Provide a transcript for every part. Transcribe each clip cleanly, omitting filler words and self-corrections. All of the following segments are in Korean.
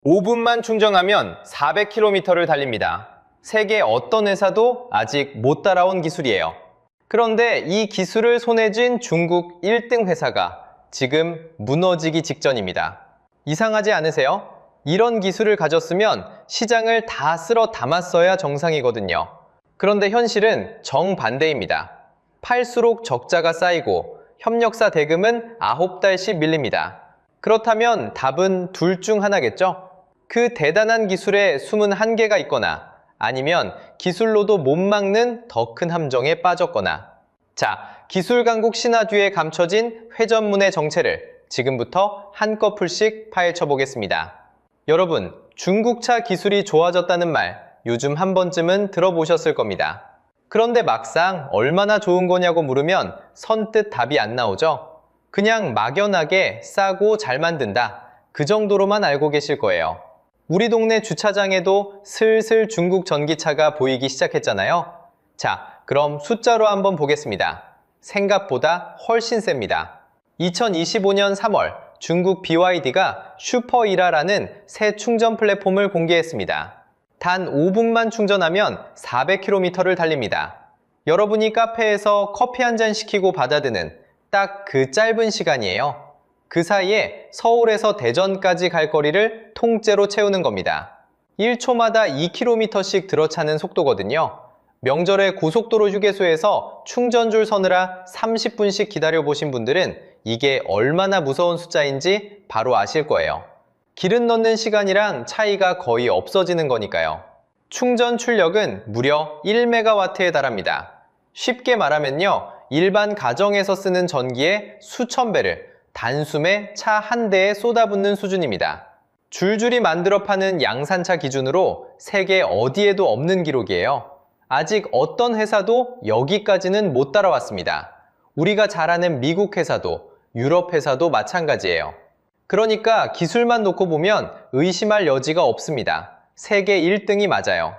5분만 충전하면 400km를 달립니다. 세계 어떤 회사도 아직 못 따라온 기술이에요. 그런데 이 기술을 손에 쥔 중국 1등 회사가 지금 무너지기 직전입니다. 이상하지 않으세요? 이런 기술을 가졌으면 시장을 다 쓸어 담았어야 정상이거든요. 그런데 현실은 정반대입니다. 팔수록 적자가 쌓이고 협력사 대금은 9달씩 밀립니다. 그렇다면 답은 둘 중 하나겠죠? 그 대단한 기술에 숨은 한계가 있거나 아니면 기술로도 못 막는 더 큰 함정에 빠졌거나. 자, 기술 강국 신화 뒤에 감춰진 회전문의 정체를 지금부터 한꺼풀씩 파헤쳐 보겠습니다. 여러분, 중국차 기술이 좋아졌다는 말 요즘 한 번쯤은 들어보셨을 겁니다. 그런데 막상 얼마나 좋은 거냐고 물으면 선뜻 답이 안 나오죠? 그냥 막연하게 싸고 잘 만든다. 그 정도로만 알고 계실 거예요. 우리 동네 주차장에도 슬슬 중국 전기차가 보이기 시작했잖아요. 자, 그럼 숫자로 한번 보겠습니다. 생각보다 훨씬 셉니다. 2025년 3월 중국 BYD가 슈퍼이라라는 새 충전 플랫폼을 공개했습니다. 단 5분만 충전하면 400km를 달립니다. 여러분이 카페에서 커피 한 잔 시키고 받아드는 딱 그 짧은 시간이에요. 그 사이에 서울에서 대전까지 갈 거리를 통째로 채우는 겁니다. 1초마다 2km씩 들어차는 속도거든요. 명절에 고속도로 휴게소에서 충전줄 서느라 30분씩 기다려보신 분들은 이게 얼마나 무서운 숫자인지 바로 아실 거예요. 기름 넣는 시간이랑 차이가 거의 없어지는 거니까요. 충전 출력은 무려 1메가와트에 달합니다. 쉽게 말하면요, 일반 가정에서 쓰는 전기의 수천 배를 단숨에 차 한 대에 쏟아붓는 수준입니다. 줄줄이 만들어 파는 양산차 기준으로 세계 어디에도 없는 기록이에요. 아직 어떤 회사도 여기까지는 못 따라왔습니다. 우리가 잘 아는 미국 회사도, 유럽 회사도 마찬가지예요. 그러니까 기술만 놓고 보면 의심할 여지가 없습니다. 세계 1등이 맞아요.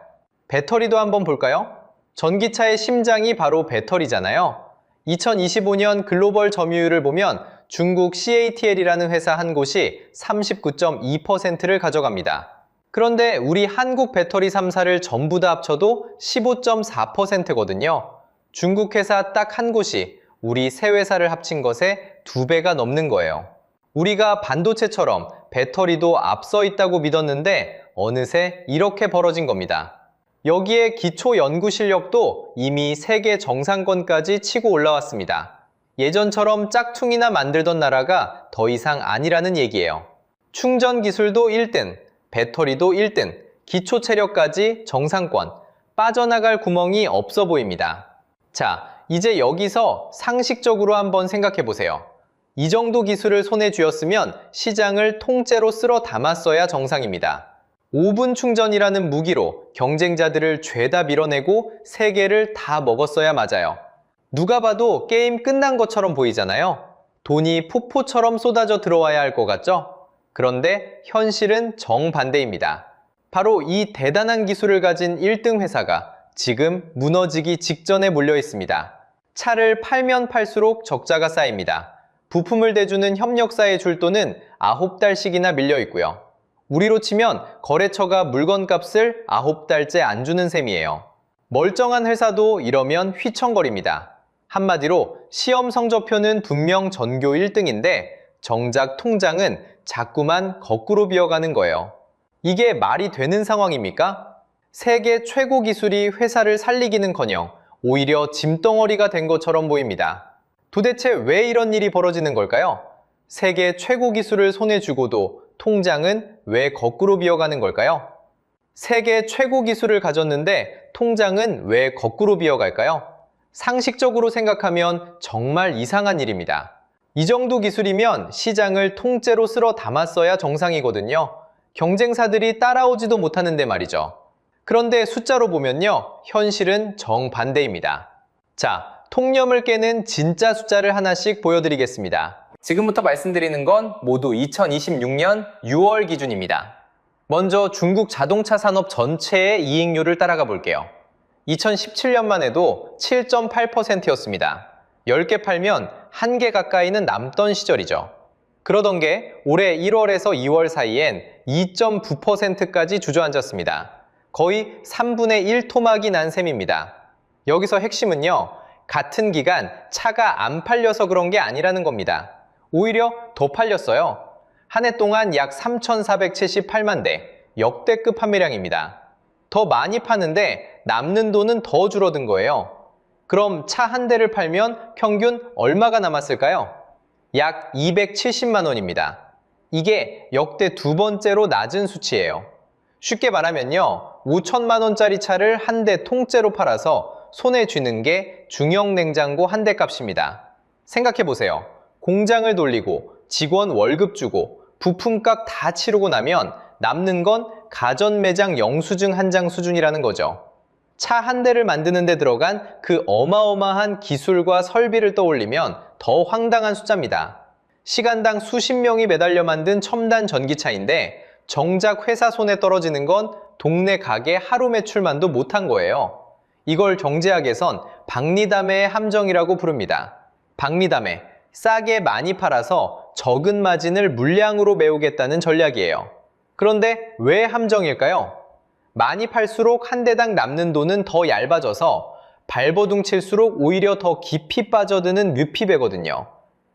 배터리도 한번 볼까요? 전기차의 심장이 바로 배터리잖아요. 2025년 글로벌 점유율을 보면 중국 CATL이라는 회사 한 곳이 39.2%를 가져갑니다. 그런데 우리 한국 배터리 3사를 전부 다 합쳐도 15.4%거든요. 중국 회사 딱 한 곳이 우리 세 회사를 합친 것의 2배가 넘는 거예요. 우리가 반도체처럼 배터리도 앞서 있다고 믿었는데 어느새 이렇게 벌어진 겁니다. 여기에 기초 연구 실력도 이미 세계 정상권까지 치고 올라왔습니다. 예전처럼 짝퉁이나 만들던 나라가 더 이상 아니라는 얘기예요. 충전 기술도 1등, 배터리도 1등, 기초 체력까지 정상권, 빠져나갈 구멍이 없어 보입니다. 자, 이제 여기서 상식적으로 한번 생각해 보세요. 이 정도 기술을 손에 쥐었으면 시장을 통째로 쓸어 담았어야 정상입니다. 5분 충전이라는 무기로 경쟁자들을 죄다 밀어내고 세계를 다 먹었어야 맞아요. 누가 봐도 게임 끝난 것처럼 보이잖아요. 돈이 폭포처럼 쏟아져 들어와야 할 것 같죠? 그런데 현실은 정반대입니다. 바로 이 대단한 기술을 가진 1등 회사가 지금 무너지기 직전에 몰려 있습니다. 차를 팔면 팔수록 적자가 쌓입니다. 부품을 대주는 협력사의 줄도는 9달씩이나 밀려 있고요. 우리로 치면 거래처가 물건값을 9달째 안 주는 셈이에요. 멀쩡한 회사도 이러면 휘청거립니다. 한마디로 시험 성적표는 분명 전교 1등인데 정작 통장은 자꾸만 거꾸로 비어가는 거예요. 이게 말이 되는 상황입니까? 세계 최고 기술이 회사를 살리기는커녕 오히려 짐덩어리가 된 것처럼 보입니다. 도대체 왜 이런 일이 벌어지는 걸까요? 세계 최고 기술을 손에 쥐고도 통장은 왜 거꾸로 비어가는 걸까요? 세계 최고 기술을 가졌는데 통장은 왜 거꾸로 비어갈까요? 상식적으로 생각하면 정말 이상한 일입니다. 이 정도 기술이면 시장을 통째로 쓸어 담았어야 정상이거든요. 경쟁사들이 따라오지도 못하는데 말이죠. 그런데 숫자로 보면요, 현실은 정반대입니다. 자, 통념을 깨는 진짜 숫자를 하나씩 보여드리겠습니다. 지금부터 말씀드리는 건 모두 2026년 6월 기준입니다. 먼저 중국 자동차 산업 전체의 이익률을 따라가 볼게요. 2017년만 해도 7.8%였습니다. 10개 팔면 1개 가까이는 남던 시절이죠. 그러던 게 올해 1월에서 2월 사이엔 2.9%까지 주저앉았습니다. 거의 3분의 1 토막이 난 셈입니다. 여기서 핵심은요, 같은 기간 차가 안 팔려서 그런 게 아니라는 겁니다. 오히려 더 팔렸어요. 한 해 동안 약 3,478만 대, 역대급 판매량입니다. 더 많이 파는데 남는 돈은 더 줄어든 거예요. 그럼 차 한 대를 팔면 평균 얼마가 남았을까요? 약 270만 원입니다. 이게 역대 두 번째로 낮은 수치예요. 쉽게 말하면요, 5천만 원짜리 차를 한 대 통째로 팔아서 손에 쥐는 게 중형 냉장고 한 대 값입니다. 생각해보세요. 공장을 돌리고 직원 월급 주고 부품값 다 치르고 나면 남는 건 가전 매장 영수증 한 장 수준이라는 거죠. 차 한 대를 만드는 데 들어간 그 어마어마한 기술과 설비를 떠올리면 더 황당한 숫자입니다. 시간당 수십 명이 매달려 만든 첨단 전기차인데 정작 회사 손에 떨어지는 건 동네 가게 하루 매출만도 못한 거예요. 이걸 경제학에선 박리담회의 함정이라고 부릅니다. 박리담회, 싸게 많이 팔아서 적은 마진을 물량으로 메우겠다는 전략이에요. 그런데 왜 함정일까요? 많이 팔수록 한 대당 남는 돈은 더 얇아져서 발버둥 칠수록 오히려 더 깊이 빠져드는 뮤피배거든요.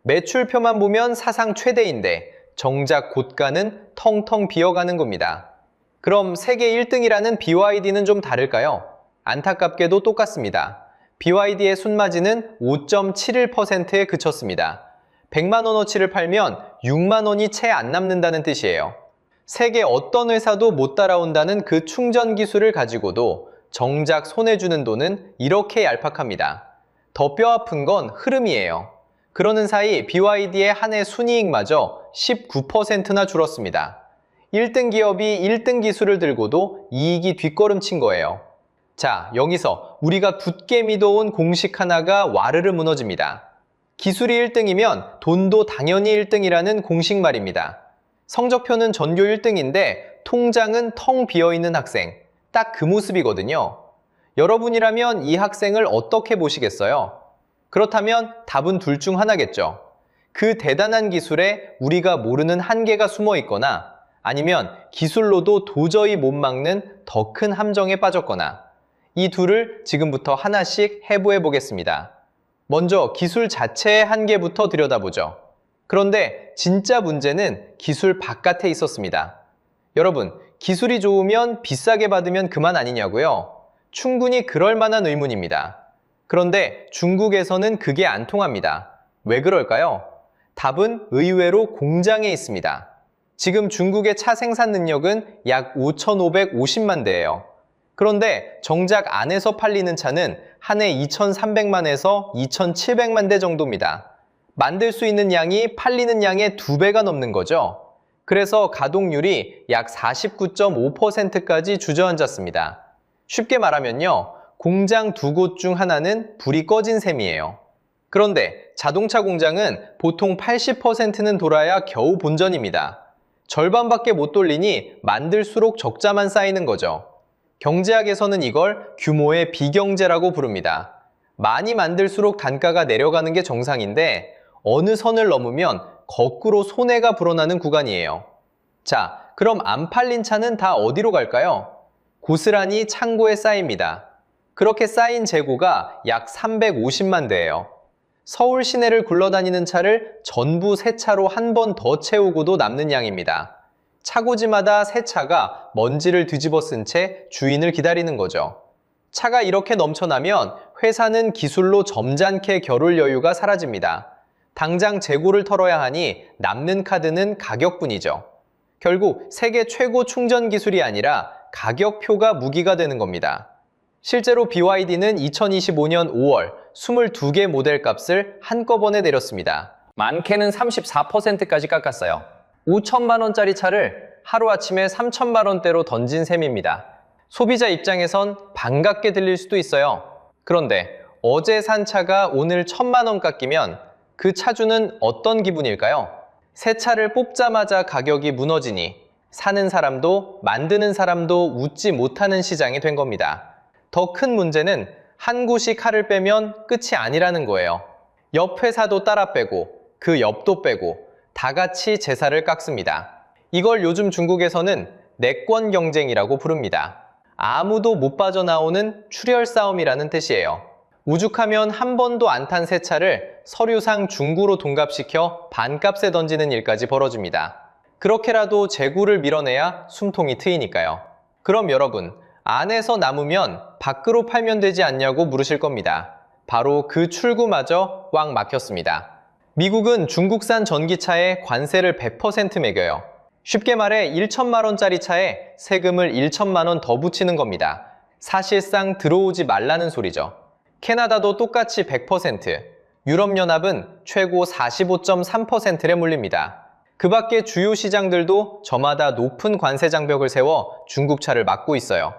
매출표만 보면 사상 최대인데 정작 고가는 텅텅 비어가는 겁니다. 그럼 세계 1등이라는 BYD는 좀 다를까요? 안타깝게도 똑같습니다. BYD의 순마진은 5.71%에 그쳤습니다. 100만 원어치를 팔면 6만 원이 채 안 남는다는 뜻이에요. 세계 어떤 회사도 못 따라온다는 그 충전 기술을 가지고도 정작 손에 주는 돈은 이렇게 얄팍합니다. 더 뼈아픈 건 흐름이에요. 그러는 사이 BYD의 한 해 순이익마저 19%나 줄었습니다. 1등 기업이 1등 기술을 들고도 이익이 뒷걸음친 거예요. 자, 여기서 우리가 굳게 믿어온 공식 하나가 와르르 무너집니다. 기술이 1등이면 돈도 당연히 1등이라는 공식 말입니다. 성적표는 전교 1등인데 통장은 텅 비어있는 학생, 딱 그 모습이거든요. 여러분이라면 이 학생을 어떻게 보시겠어요? 그렇다면 답은 둘 중 하나겠죠. 그 대단한 기술에 우리가 모르는 한계가 숨어 있거나 아니면 기술로도 도저히 못 막는 더 큰 함정에 빠졌거나 이 둘을 지금부터 하나씩 해부해 보겠습니다. 먼저 기술 자체의 한계부터 들여다보죠. 그런데 진짜 문제는 기술 바깥에 있었습니다. 여러분, 기술이 좋으면 비싸게 받으면 그만 아니냐고요? 충분히 그럴 만한 의문입니다. 그런데 중국에서는 그게 안 통합니다. 왜 그럴까요? 답은 의외로 공장에 있습니다. 지금 중국의 차 생산 능력은 약 5,550만 대예요. 그런데 정작 안에서 팔리는 차는 한 해 2,300만에서 2,700만 대 정도입니다. 만들 수 있는 양이 팔리는 양의 2배가 넘는 거죠. 그래서 가동률이 약 49.5%까지 주저앉았습니다. 쉽게 말하면요, 공장 두 곳 중 하나는 불이 꺼진 셈이에요. 그런데 자동차 공장은 보통 80%는 돌아야 겨우 본전입니다. 절반밖에 못 돌리니 만들수록 적자만 쌓이는 거죠. 경제학에서는 이걸 규모의 비경제라고 부릅니다. 많이 만들수록 단가가 내려가는 게 정상인데 어느 선을 넘으면 거꾸로 손해가 불어나는 구간이에요. 자, 그럼 안 팔린 차는 다 어디로 갈까요? 고스란히 창고에 쌓입니다. 그렇게 쌓인 재고가 약 350만 대예요. 서울 시내를 굴러다니는 차를 전부 새 차로 한 번 더 채우고도 남는 양입니다. 차고지마다 새 차가 먼지를 뒤집어 쓴 채 주인을 기다리는 거죠. 차가 이렇게 넘쳐나면 회사는 기술로 점잖게 겨룰 여유가 사라집니다. 당장 재고를 털어야 하니 남는 카드는 가격뿐이죠. 결국 세계 최고 충전 기술이 아니라 가격표가 무기가 되는 겁니다. 실제로 BYD는 2025년 5월 22개 모델 값을 한꺼번에 내렸습니다. 많게는 34%까지 깎았어요. 5천만 원짜리 차를 하루아침에 3천만 원대로 던진 셈입니다. 소비자 입장에선 반갑게 들릴 수도 있어요. 그런데 어제 산 차가 오늘 1,000만 원 깎이면 그 차주는 어떤 기분일까요? 새 차를 뽑자마자 가격이 무너지니 사는 사람도 만드는 사람도 웃지 못하는 시장이 된 겁니다. 더 큰 문제는 한 곳이 칼을 빼면 끝이 아니라는 거예요. 옆 회사도 따라 빼고 그 옆도 빼고 다 같이 제사를 깎습니다. 이걸 요즘 중국에서는 내권 경쟁이라고 부릅니다. 아무도 못 빠져나오는 출혈 싸움이라는 뜻이에요. 오죽하면 한 번도 안 탄 새 차를 서류상 중고로 동갑시켜 반값에 던지는 일까지 벌어집니다. 그렇게라도 재고를 밀어내야 숨통이 트이니까요. 그럼 여러분, 안에서 남으면 밖으로 팔면 되지 않냐고 물으실 겁니다. 바로 그 출구마저 꽉 막혔습니다. 미국은 중국산 전기차에 관세를 100% 매겨요. 쉽게 말해 1천만 원짜리 차에 세금을 1천만 원 더 붙이는 겁니다. 사실상 들어오지 말라는 소리죠. 캐나다도 똑같이 100%, 유럽연합은 최고 45.3%에 몰립니다. 그 밖에 주요 시장들도 저마다 높은 관세 장벽을 세워 중국차를 막고 있어요.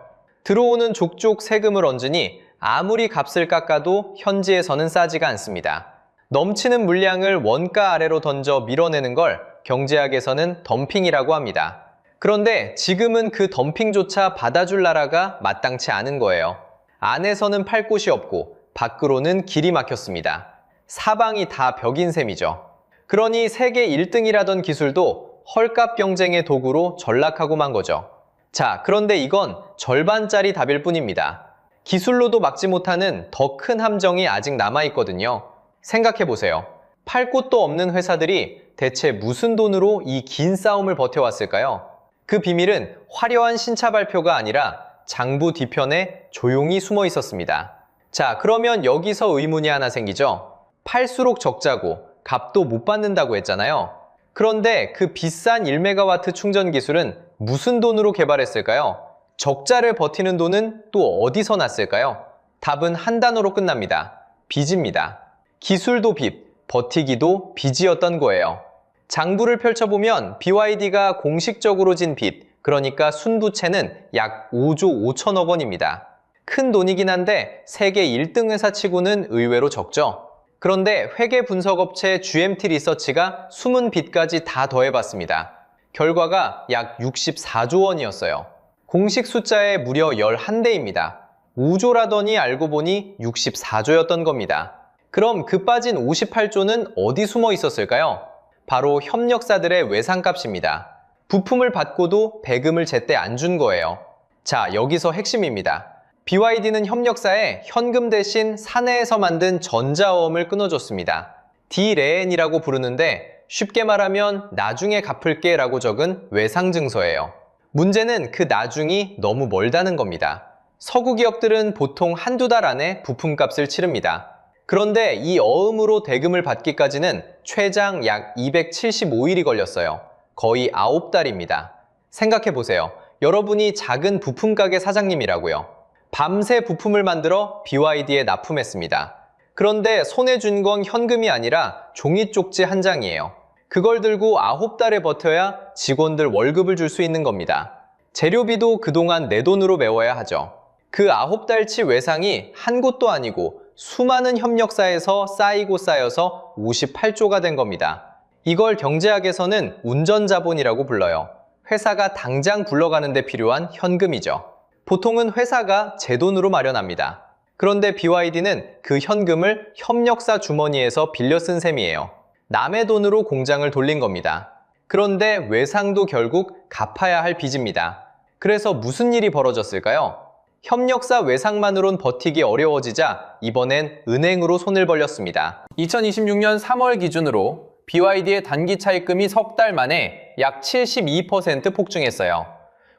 들어오는 족족 세금을 얹으니 아무리 값을 깎아도 현지에서는 싸지가 않습니다. 넘치는 물량을 원가 아래로 던져 밀어내는 걸 경제학에서는 덤핑이라고 합니다. 그런데 지금은 그 덤핑조차 받아줄 나라가 마땅치 않은 거예요. 안에서는 팔 곳이 없고 밖으로는 길이 막혔습니다. 사방이 다 벽인 셈이죠. 그러니 세계 1등이라던 기술도 헐값 경쟁의 도구로 전락하고 만 거죠. 자, 그런데 이건 절반짜리 답일 뿐입니다. 기술로도 막지 못하는 더 큰 함정이 아직 남아있거든요. 생각해보세요. 팔 곳도 없는 회사들이 대체 무슨 돈으로 이 긴 싸움을 버텨왔을까요? 그 비밀은 화려한 신차 발표가 아니라 장부 뒤편에 조용히 숨어 있었습니다. 자, 그러면 여기서 의문이 하나 생기죠? 팔수록 적자고 값도 못 받는다고 했잖아요. 그런데 그 비싼 1메가와트 충전 기술은 무슨 돈으로 개발했을까요? 적자를 버티는 돈은 또 어디서 났을까요? 답은 한 단어로 끝납니다. 빚입니다. 기술도 빚, 버티기도 빚이었던 거예요. 장부를 펼쳐보면 BYD가 공식적으로 진 빚, 그러니까 순부채는 약 5조 5천억 원입니다. 큰 돈이긴 한데 세계 1등 회사 치고는 의외로 적죠. 그런데 회계 분석업체 GMT 리서치가 숨은 빚까지 다 더해봤습니다. 결과가 약 64조 원이었어요. 공식 숫자의 무려 11대입니다. 5조라더니 알고 보니 64조였던 겁니다. 그럼 그 빠진 58조는 어디 숨어 있었을까요? 바로 협력사들의 외상값입니다. 부품을 받고도 배금을 제때 안 준 거예요. 자, 여기서 핵심입니다. BYD는 협력사에 현금 대신 사내에서 만든 전자어음을 끊어줬습니다. D레엔이라고 부르는데 쉽게 말하면 나중에 갚을게 라고 적은 외상증서예요. 문제는 그 나중이 너무 멀다는 겁니다. 서구 기업들은 보통 한두 달 안에 부품값을 치릅니다. 그런데 이 어음으로 대금을 받기까지는 최장 약 275일이 걸렸어요. 거의 9달입니다. 생각해보세요. 여러분이 작은 부품 가게 사장님이라고요. 밤새 부품을 만들어 BYD에 납품했습니다. 그런데 손에 준 건 현금이 아니라 종이 쪽지 한 장이에요. 그걸 들고 9달에 버텨야 직원들 월급을 줄 수 있는 겁니다. 재료비도 그동안 내 돈으로 메워야 하죠. 그 9달치 외상이 한 곳도 아니고 수많은 협력사에서 쌓이고 쌓여서 58조가 된 겁니다. 이걸 경제학에서는 운전자본이라고 불러요. 회사가 당장 굴러가는 데 필요한 현금이죠. 보통은 회사가 제 돈으로 마련합니다. 그런데 BYD는 그 현금을 협력사 주머니에서 빌려 쓴 셈이에요. 남의 돈으로 공장을 돌린 겁니다. 그런데 외상도 결국 갚아야 할 빚입니다. 그래서 무슨 일이 벌어졌을까요? 협력사 외상만으론 버티기 어려워지자 이번엔 은행으로 손을 벌렸습니다. 2026년 3월 기준으로 BYD의 단기 차입금이 석 달 만에 약 72% 폭증했어요.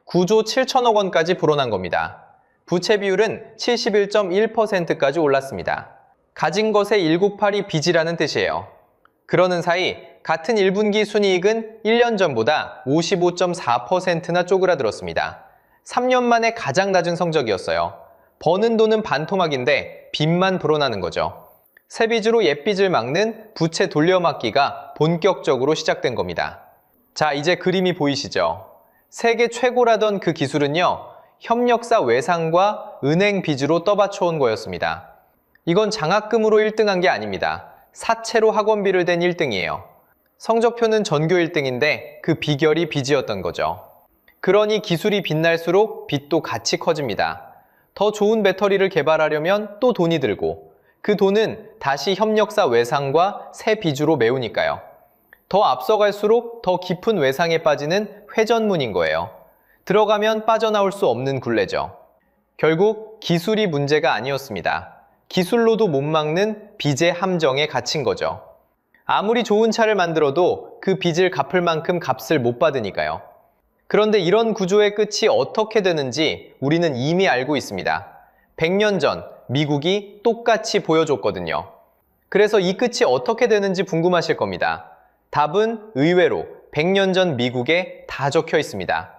9조 7천억 원까지 불어난 겁니다. 부채 비율은 71.1%까지 올랐습니다. 가진 것의 1/8이 빚이라는 뜻이에요. 그러는 사이 같은 1분기 순이익은 1년 전보다 55.4%나 쪼그라들었습니다. 3년 만에 가장 낮은 성적이었어요. 버는 돈은 반토막인데 빚만 불어나는 거죠. 새 빚으로 옛 빚을 막는 부채 돌려막기가 본격적으로 시작된 겁니다. 자, 이제 그림이 보이시죠? 세계 최고라던 그 기술은요, 협력사 외상과 은행 빚으로 떠받쳐온 거였습니다. 이건 장학금으로 1등한 게 아닙니다. 사채로 학원비를 댄 1등이에요. 성적표는 전교 1등인데 그 비결이 빚이었던 거죠. 그러니 기술이 빛날수록 빚도 같이 커집니다. 더 좋은 배터리를 개발하려면 또 돈이 들고 그 돈은 다시 협력사 외상과 새 빚으로 메우니까요. 더 앞서갈수록 더 깊은 외상에 빠지는 회전문인 거예요. 들어가면 빠져나올 수 없는 굴레죠. 결국 기술이 문제가 아니었습니다. 기술로도 못 막는 빚의 함정에 갇힌 거죠. 아무리 좋은 차를 만들어도 그 빚을 갚을 만큼 값을 못 받으니까요. 그런데 이런 구조의 끝이 어떻게 되는지 우리는 이미 알고 있습니다. 100년 전 미국이 똑같이 보여줬거든요. 그래서 이 끝이 어떻게 되는지 궁금하실 겁니다. 답은 의외로 100년 전 미국에 다 적혀 있습니다.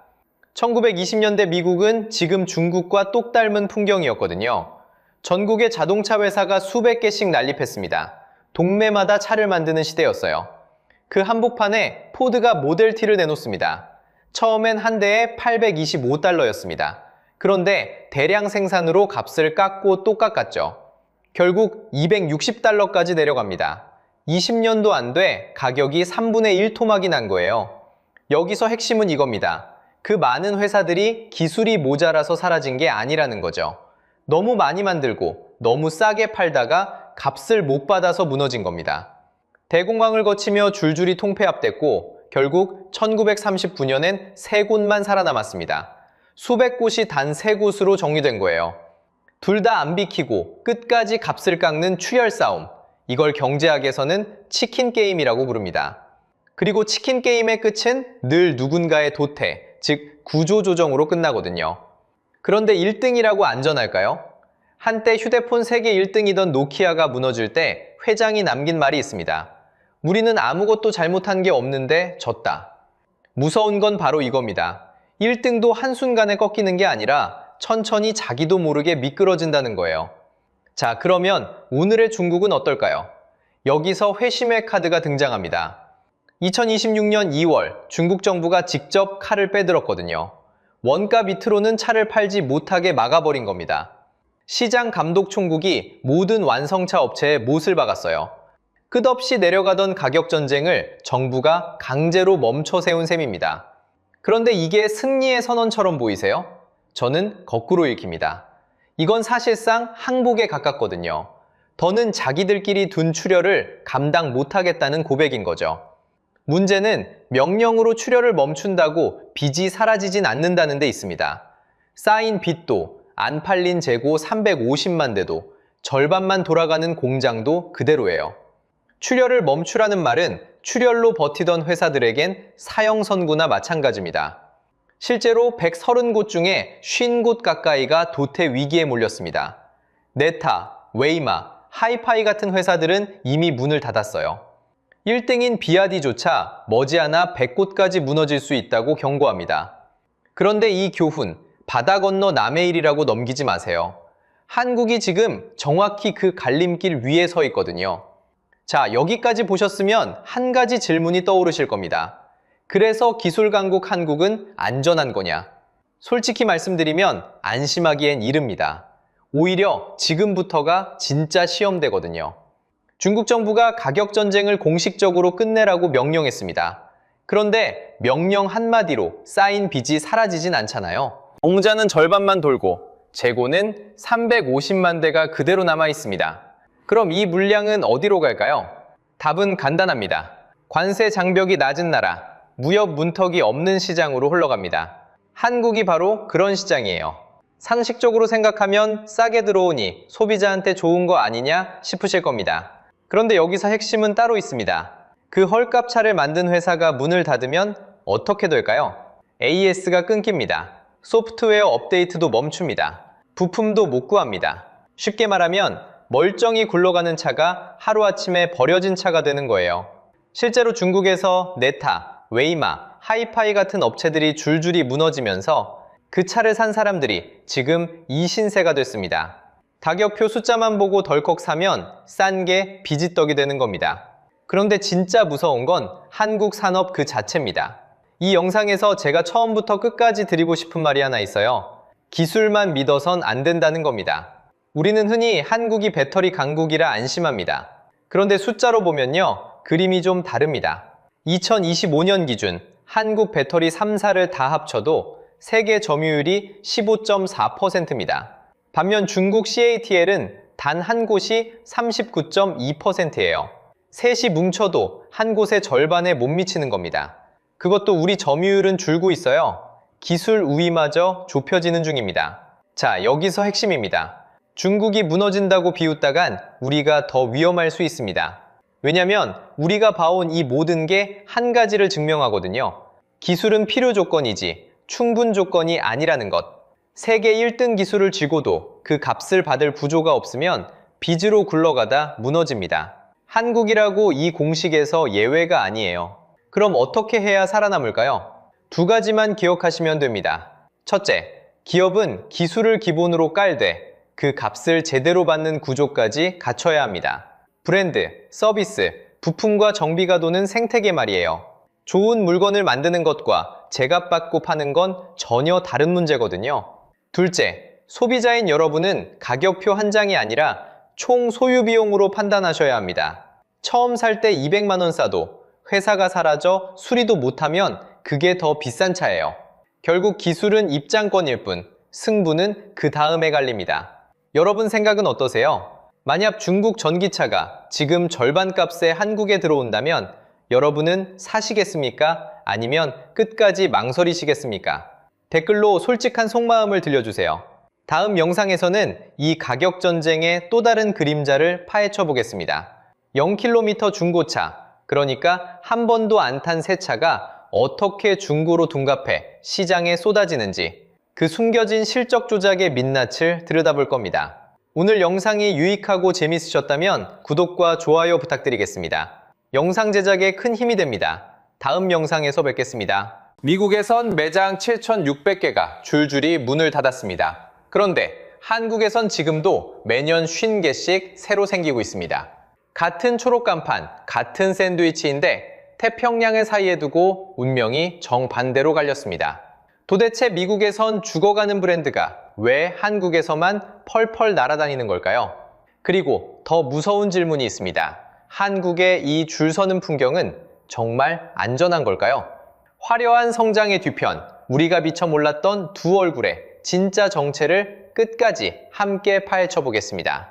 1920년대 미국은 지금 중국과 똑 닮은 풍경이었거든요. 전국에 자동차 회사가 수백 개씩 난립했습니다. 동네마다 차를 만드는 시대였어요. 그 한복판에 포드가 모델 T를 내놓습니다. 처음엔 한 대에 $825였습니다. 그런데 대량 생산으로 값을 깎고 또 깎았죠. 결국 $260까지 내려갑니다. 20년도 안 돼 가격이 3분의 1 토막이 난 거예요. 여기서 핵심은 이겁니다. 그 많은 회사들이 기술이 모자라서 사라진 게 아니라는 거죠. 너무 많이 만들고 너무 싸게 팔다가 값을 못 받아서 무너진 겁니다. 대공황을 거치며 줄줄이 통폐합됐고 결국 1939년엔 3곳만 살아남았습니다. 수백 곳이 단 3곳으로 정리된 거예요. 둘 다 안 비키고 끝까지 값을 깎는 추열 싸움. 이걸 경제학에서는 치킨 게임이라고 부릅니다. 그리고 치킨 게임의 끝은 늘 누군가의 도태, 즉 구조조정으로 끝나거든요. 그런데 1등이라고 안전할까요? 한때 휴대폰 세계 1등이던 노키아가 무너질 때 회장이 남긴 말이 있습니다. 우리는 아무것도 잘못한 게 없는데 졌다. 무서운 건 바로 이겁니다. 1등도 한순간에 꺾이는 게 아니라 천천히 자기도 모르게 미끄러진다는 거예요. 자, 그러면 오늘의 중국은 어떨까요? 여기서 회심의 카드가 등장합니다. 2026년 2월 중국 정부가 직접 칼을 빼들었거든요. 원가 밑으로는 차를 팔지 못하게 막아버린 겁니다. 시장 감독 총국이 모든 완성차 업체에 못을 박았어요. 끝없이 내려가던 가격 전쟁을 정부가 강제로 멈춰 세운 셈입니다. 그런데 이게 승리의 선언처럼 보이세요? 저는 거꾸로 읽힙니다. 이건 사실상 항복에 가깝거든요. 더는 자기들끼리 둔 출혈을 감당 못하겠다는 고백인 거죠. 문제는 명령으로 출혈을 멈춘다고 빚이 사라지진 않는다는 데 있습니다. 쌓인 빚도 안 팔린 재고 350만 대도 절반만 돌아가는 공장도 그대로예요. 출혈을 멈추라는 말은 출혈로 버티던 회사들에겐 사형 선고나 마찬가지입니다. 실제로 130곳 중에 50곳 가까이가 도태 위기에 몰렸습니다. 네타, 웨이마, 하이파이 같은 회사들은 이미 문을 닫았어요. 1등인 비아디조차 머지않아 100곳까지 무너질 수 있다고 경고합니다. 그런데 이 교훈, 바다 건너 남의 일이라고 넘기지 마세요. 한국이 지금 정확히 그 갈림길 위에 서 있거든요. 자, 여기까지 보셨으면 한 가지 질문이 떠오르실 겁니다. 그래서 기술 강국 한국은 안전한 거냐? 솔직히 말씀드리면 안심하기엔 이릅니다. 오히려 지금부터가 진짜 시험대거든요. 중국 정부가 가격 전쟁을 공식적으로 끝내라고 명령했습니다. 그런데 명령 한마디로 쌓인 빚이 사라지진 않잖아요. 공자는 절반만 돌고 재고는 350만 대가 그대로 남아 있습니다. 그럼 이 물량은 어디로 갈까요? 답은 간단합니다. 관세 장벽이 낮은 나라, 무역 문턱이 없는 시장으로 흘러갑니다. 한국이 바로 그런 시장이에요. 상식적으로 생각하면 싸게 들어오니 소비자한테 좋은 거 아니냐 싶으실 겁니다. 그런데 여기서 핵심은 따로 있습니다. 그 헐값 차를 만든 회사가 문을 닫으면 어떻게 될까요? AS가 끊깁니다. 소프트웨어 업데이트도 멈춥니다. 부품도 못 구합니다. 쉽게 말하면 멀쩡히 굴러가는 차가 하루아침에 버려진 차가 되는 거예요. 실제로 중국에서 네타, 웨이마, 하이파이 같은 업체들이 줄줄이 무너지면서 그 차를 산 사람들이 지금 이신세가 됐습니다. 가격표 숫자만 보고 덜컥 사면 싼 게 비지떡이 되는 겁니다. 그런데 진짜 무서운 건 한국 산업 그 자체입니다. 이 영상에서 제가 처음부터 끝까지 드리고 싶은 말이 하나 있어요. 기술만 믿어선 안 된다는 겁니다. 우리는 흔히 한국이 배터리 강국이라 안심합니다. 그런데 숫자로 보면요, 그림이 좀 다릅니다. 2025년 기준 한국 배터리 3사를 다 합쳐도 세계 점유율이 15.4%입니다. 반면 중국 CATL은 단 한 곳이 39.2%예요. 셋이 뭉쳐도 한 곳에 절반에 못 미치는 겁니다. 그것도 우리 점유율은 줄고 있어요. 기술 우위마저 좁혀지는 중입니다. 자, 여기서 핵심입니다. 중국이 무너진다고 비웃다간 우리가 더 위험할 수 있습니다. 왜냐면 우리가 봐온 이 모든 게 한 가지를 증명하거든요. 기술은 필요 조건이지 충분 조건이 아니라는 것. 세계 1등 기술을 쥐고도 그 값을 받을 구조가 없으면 빚으로 굴러가다 무너집니다. 한국이라고 이 공식에서 예외가 아니에요. 그럼 어떻게 해야 살아남을까요? 두 가지만 기억하시면 됩니다. 첫째, 기업은 기술을 기본으로 깔되 그 값을 제대로 받는 구조까지 갖춰야 합니다. 브랜드, 서비스, 부품과 정비가 도는 생태계 말이에요. 좋은 물건을 만드는 것과 제값받고 파는 건 전혀 다른 문제거든요. 둘째, 소비자인 여러분은 가격표 한 장이 아니라 총 소유 비용으로 판단하셔야 합니다. 처음 살 때 200만 원 싸도 회사가 사라져 수리도 못하면 그게 더 비싼 차예요. 결국 기술은 입장권일 뿐 승부는 그 다음에 갈립니다. 여러분 생각은 어떠세요? 만약 중국 전기차가 지금 절반 값에 한국에 들어온다면 여러분은 사시겠습니까? 아니면 끝까지 망설이시겠습니까? 댓글로 솔직한 속마음을 들려주세요. 다음 영상에서는 이 가격 전쟁의 또 다른 그림자를 파헤쳐 보겠습니다. 0km 중고차, 그러니까 한 번도 안 탄 새 차가 어떻게 중고로 둔갑해 시장에 쏟아지는지 그 숨겨진 실적 조작의 민낯을 들여다볼 겁니다. 오늘 영상이 유익하고 재밌으셨다면 구독과 좋아요 부탁드리겠습니다. 영상 제작에 큰 힘이 됩니다. 다음 영상에서 뵙겠습니다. 미국에선 매장 7,600개가 줄줄이 문을 닫았습니다. 그런데 한국에선 지금도 매년 50개씩 새로 생기고 있습니다. 같은 초록 간판, 같은 샌드위치인데 태평양을 사이에 두고 운명이 정반대로 갈렸습니다. 도대체 미국에선 죽어가는 브랜드가 왜 한국에서만 펄펄 날아다니는 걸까요? 그리고 더 무서운 질문이 있습니다. 한국의 이 줄 서는 풍경은 정말 안전한 걸까요? 화려한 성장의 뒤편, 우리가 미처 몰랐던 두 얼굴의 진짜 정체를 끝까지 함께 파헤쳐 보겠습니다.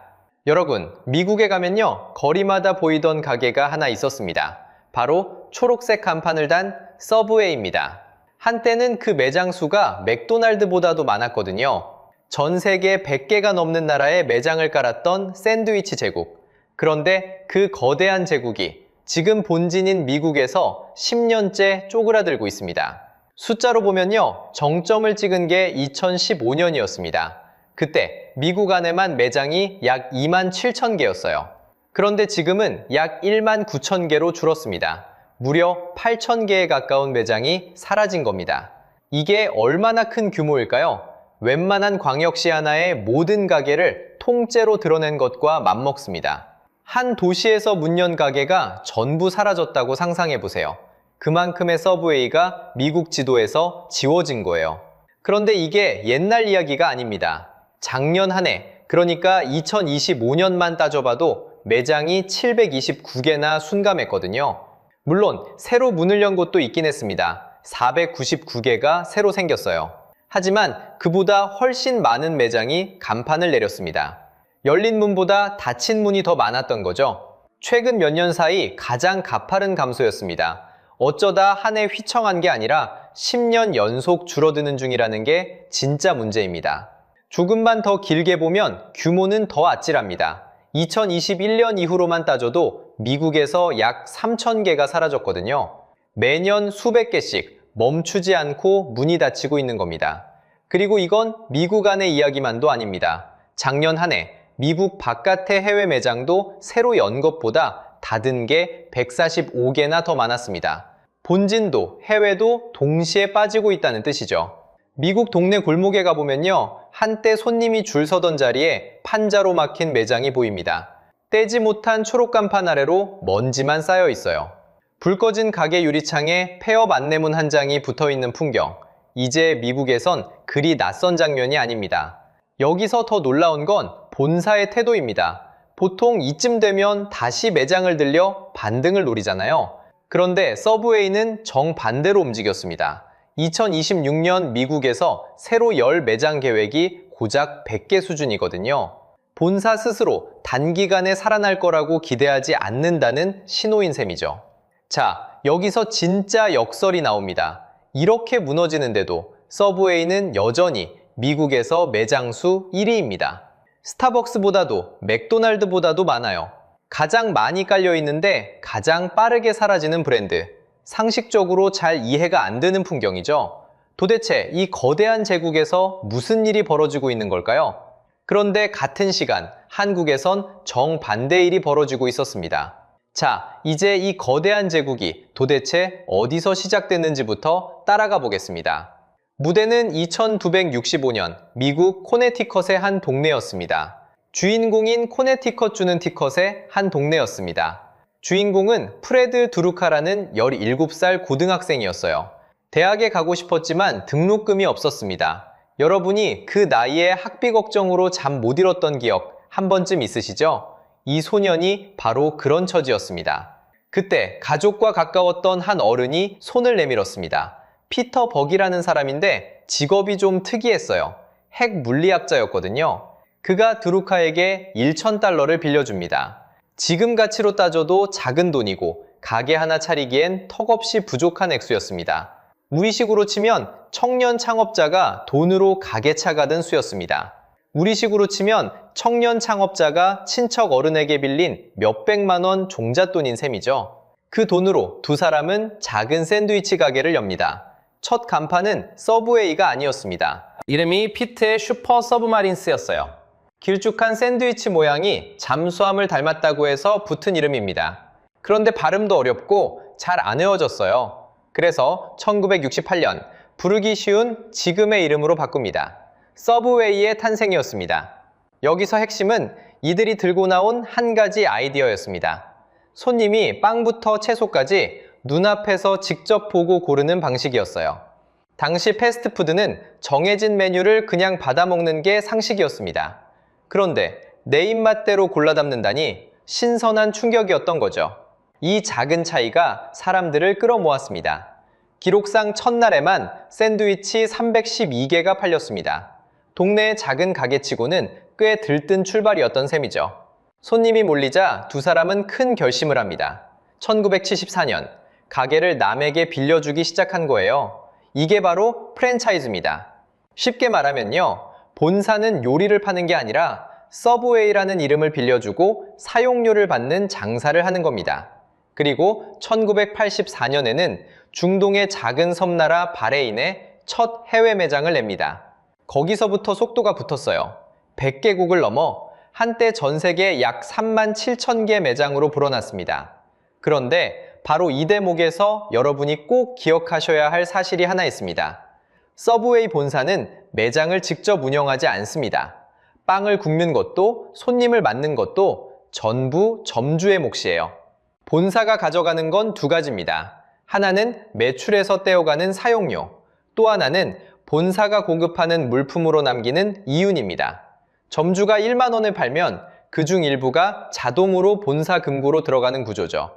여러분, 미국에 가면요, 거리마다 보이던 가게가 하나 있었습니다. 바로 초록색 간판을 단 서브웨이입니다. 한때는 그 매장 수가 맥도날드보다도 많았거든요. 전 세계 100개가 넘는 나라에 매장을 깔았던 샌드위치 제국. 그런데 그 거대한 제국이 지금 본진인 미국에서 10년째 쪼그라들고 있습니다. 숫자로 보면요, 정점을 찍은 게 2015년이었습니다. 그때 미국 안에만 매장이 약 2만 7천 개였어요. 그런데 지금은 약 1만 9천 개로 줄었습니다. 무려 8천 개에 가까운 매장이 사라진 겁니다. 이게 얼마나 큰 규모일까요? 웬만한 광역시 하나의 모든 가게를 통째로 드러낸 것과 맞먹습니다. 한 도시에서 문 연 가게가 전부 사라졌다고 상상해보세요. 그만큼의 서브웨이가 미국 지도에서 지워진 거예요. 그런데 이게 옛날 이야기가 아닙니다. 작년 한 해, 그러니까 2025년만 따져봐도 매장이 729개나 순감했거든요. 물론 새로 문을 연 곳도 있긴 했습니다. 499개가 새로 생겼어요. 하지만 그보다 훨씬 많은 매장이 간판을 내렸습니다. 열린 문보다 닫힌 문이 더 많았던 거죠. 최근 몇 년 사이 가장 가파른 감소였습니다. 어쩌다 한 해 휘청한 게 아니라 10년 연속 줄어드는 중이라는 게 진짜 문제입니다. 조금만 더 길게 보면 규모는 더 아찔합니다. 2021년 이후로만 따져도 미국에서 약 3,000개가 사라졌거든요. 매년 수백 개씩 멈추지 않고 문이 닫히고 있는 겁니다. 그리고 이건 미국 안의 이야기만도 아닙니다. 작년 한 해 미국 바깥의 해외 매장도 새로 연 것보다 닫은 게 145개나 더 많았습니다. 본진도 해외도 동시에 빠지고 있다는 뜻이죠. 미국 동네 골목에 가보면요, 한때 손님이 줄 서던 자리에 판자로 막힌 매장이 보입니다. 떼지 못한 초록 간판 아래로 먼지만 쌓여 있어요. 불 꺼진 가게 유리창에 폐업 안내문 한 장이 붙어있는 풍경. 이제 미국에선 그리 낯선 장면이 아닙니다. 여기서 더 놀라운 건 본사의 태도입니다. 보통 이쯤 되면 다시 매장을 들려 반등을 노리잖아요. 그런데 서브웨이는 정반대로 움직였습니다. 2026년 미국에서 새로 열 매장 계획이 고작 100개 수준이거든요. 본사 스스로 단기간에 살아날 거라고 기대하지 않는다는 신호인 셈이죠. 자, 여기서 진짜 역설이 나옵니다. 이렇게 무너지는데도 서브웨이는 여전히 미국에서 매장 수 1위입니다. 스타벅스보다도 맥도날드보다도 많아요. 가장 많이 깔려 있는데 가장 빠르게 사라지는 브랜드. 상식적으로 잘 이해가 안 되는 풍경이죠. 도대체 이 거대한 제국에서 무슨 일이 벌어지고 있는 걸까요? 그런데 같은 시간 한국에선 정반대 일이 벌어지고 있었습니다. 자, 이제 이 거대한 제국이 도대체 어디서 시작됐는지부터 따라가 보겠습니다. 무대는 2965년 미국 코네티컷의 한 동네였습니다. 주인공인 코네티컷주는 티컷의 한 동네였습니다. 주인공은 프레드 두루카라는 17살 고등학생이었어요. 대학에 가고 싶었지만 등록금이 없었습니다. 여러분이 그 나이에 학비 걱정으로 잠 못 잃었던 기억 한 번쯤 있으시죠? 이 소년이 바로 그런 처지였습니다. 그때 가족과 가까웠던 한 어른이 손을 내밀었습니다. 피터 벅이라는 사람인데 직업이 좀 특이했어요. 핵 물리학자였거든요. 그가 드루카에게 1,000달러를 빌려줍니다. 지금 가치로 따져도 작은 돈이고 가게 하나 차리기엔 턱없이 부족한 액수였습니다. 우리식으로 치면 청년 창업자가 돈으로 가게 차가던 수였습니다. 우리식으로 치면 청년 창업자가 친척 어른에게 빌린 몇백만 원 종잣돈인 셈이죠. 그 돈으로 두 사람은 작은 샌드위치 가게를 엽니다. 첫 간판은 서브웨이가 아니었습니다. 이름이 피트의 슈퍼 서브마린스였어요. 길쭉한 샌드위치 모양이 잠수함을 닮았다고 해서 붙은 이름입니다. 그런데 발음도 어렵고 잘 안 외워졌어요. 그래서 1968년 부르기 쉬운 지금의 이름으로 바꿉니다. 서브웨이의 탄생이었습니다. 여기서 핵심은 이들이 들고 나온 한 가지 아이디어였습니다. 손님이 빵부터 채소까지 눈앞에서 직접 보고 고르는 방식이었어요. 당시 패스트푸드는 정해진 메뉴를 그냥 받아먹는 게 상식이었습니다. 그런데 내 입맛대로 골라 담는다니 신선한 충격이었던 거죠. 이 작은 차이가 사람들을 끌어모았습니다. 기록상 첫날에만 샌드위치 312개가 팔렸습니다. 동네의 작은 가게치고는 꽤 들뜬 출발이었던 셈이죠. 손님이 몰리자 두 사람은 큰 결심을 합니다. 1974년 가게를 남에게 빌려주기 시작한 거예요. 이게 바로 프랜차이즈입니다. 쉽게 말하면요, 본사는 요리를 파는 게 아니라 서브웨이라는 이름을 빌려주고 사용료를 받는 장사를 하는 겁니다. 그리고 1984년에는 중동의 작은 섬나라 바레인에 첫 해외 매장을 냅니다. 거기서부터 속도가 붙었어요. 100개국을 넘어 한때 전 세계 약 3만 7천 개 매장으로 불어났습니다. 그런데 바로 이 대목에서 여러분이 꼭 기억하셔야 할 사실이 하나 있습니다. 서브웨이 본사는 매장을 직접 운영하지 않습니다. 빵을 굽는 것도 손님을 맞는 것도 전부 점주의 몫이에요. 본사가 가져가는 건 두 가지입니다. 하나는 매출에서 떼어가는 사용료, 또 하나는 본사가 공급하는 물품으로 남기는 이윤입니다. 점주가 1만 원을 팔면 그중 일부가 자동으로 본사 금고로 들어가는 구조죠.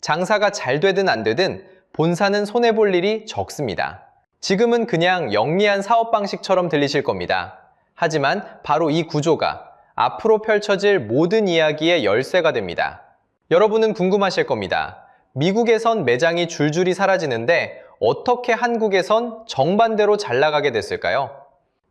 장사가 잘 되든 안 되든 본사는 손해볼 일이 적습니다. 지금은 그냥 영리한 사업 방식처럼 들리실 겁니다. 하지만 바로 이 구조가 앞으로 펼쳐질 모든 이야기의 열쇠가 됩니다. 여러분은 궁금하실 겁니다. 미국에선 매장이 줄줄이 사라지는데 어떻게 한국에선 정반대로 잘 나가게 됐을까요?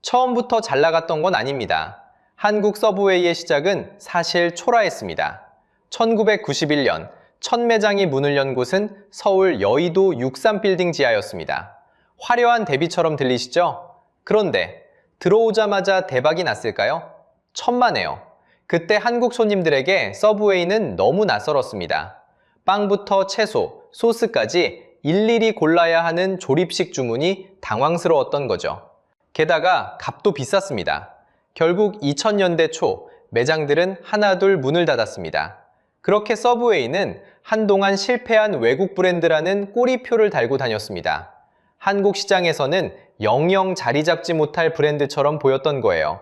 처음부터 잘 나갔던 건 아닙니다. 한국 서브웨이의 시작은 사실 초라했습니다. 1991년 첫 매장이 문을 연 곳은 서울 여의도 63빌딩 지하였습니다. 화려한 데뷔처럼 들리시죠? 그런데 들어오자마자 대박이 났을까요? 천만에요. 그때 한국 손님들에게 서브웨이는 너무 낯설었습니다. 빵부터 채소, 소스까지 일일이 골라야 하는 조립식 주문이 당황스러웠던 거죠. 게다가 값도 비쌌습니다. 결국 2000년대 초 매장들은 하나둘 문을 닫았습니다. 그렇게 서브웨이는 한동안 실패한 외국 브랜드라는 꼬리표를 달고 다녔습니다. 한국 시장에서는 영영 자리 잡지 못할 브랜드처럼 보였던 거예요.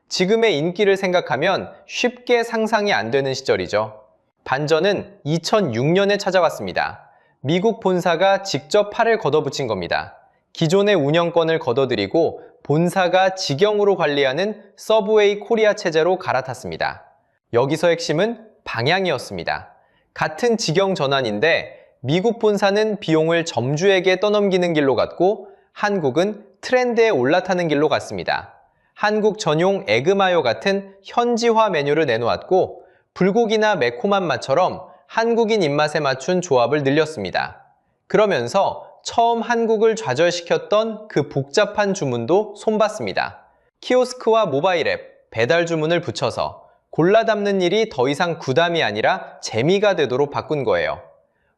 지금의 인기를 생각하면 쉽게 상상이 안 되는 시절이죠. 반전은 2006년에 찾아왔습니다. 미국 본사가 직접 팔을 걷어붙인 겁니다. 기존의 운영권을 걷어들이고 본사가 직영으로 관리하는 서브웨이 코리아 체제로 갈아탔습니다. 여기서 핵심은 방향이었습니다. 같은 직영 전환인데 미국 본사는 비용을 점주에게 떠넘기는 길로 갔고 한국은 트렌드에 올라타는 길로 갔습니다. 한국 전용 에그마요 같은 현지화 메뉴를 내놓았고 불고기나 매콤한 맛처럼 한국인 입맛에 맞춘 조합을 늘렸습니다. 그러면서 처음 한국을 좌절시켰던 그 복잡한 주문도 손봤습니다. 키오스크와 모바일 앱, 배달 주문을 붙여서 골라 담는 일이 더 이상 부담이 아니라 재미가 되도록 바꾼 거예요.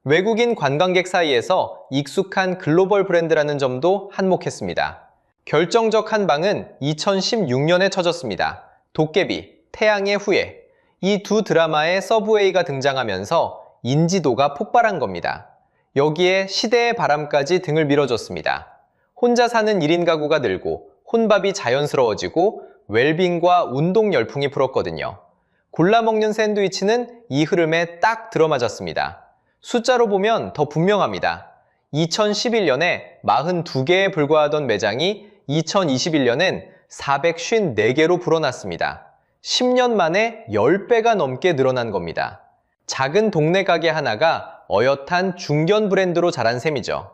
외국인 관광객 사이에서 익숙한 글로벌 브랜드라는 점도 한몫했습니다. 결정적 한 방은 2016년에 쳐졌습니다. 도깨비, 태양의 후예. 이 두 드라마에 서브웨이가 등장하면서 인지도가 폭발한 겁니다. 여기에 시대의 바람까지 등을 밀어줬습니다. 혼자 사는 1인 가구가 늘고 혼밥이 자연스러워지고 웰빙과 운동 열풍이 불었거든요. 골라 먹는 샌드위치는 이 흐름에 딱 들어맞았습니다. 숫자로 보면 더 분명합니다. 2011년에 42개에 불과하던 매장이 2021년엔 454개로 불어났습니다. 10년 만에 10배가 넘게 늘어난 겁니다. 작은 동네 가게 하나가 어엿한 중견 브랜드로 자란 셈이죠.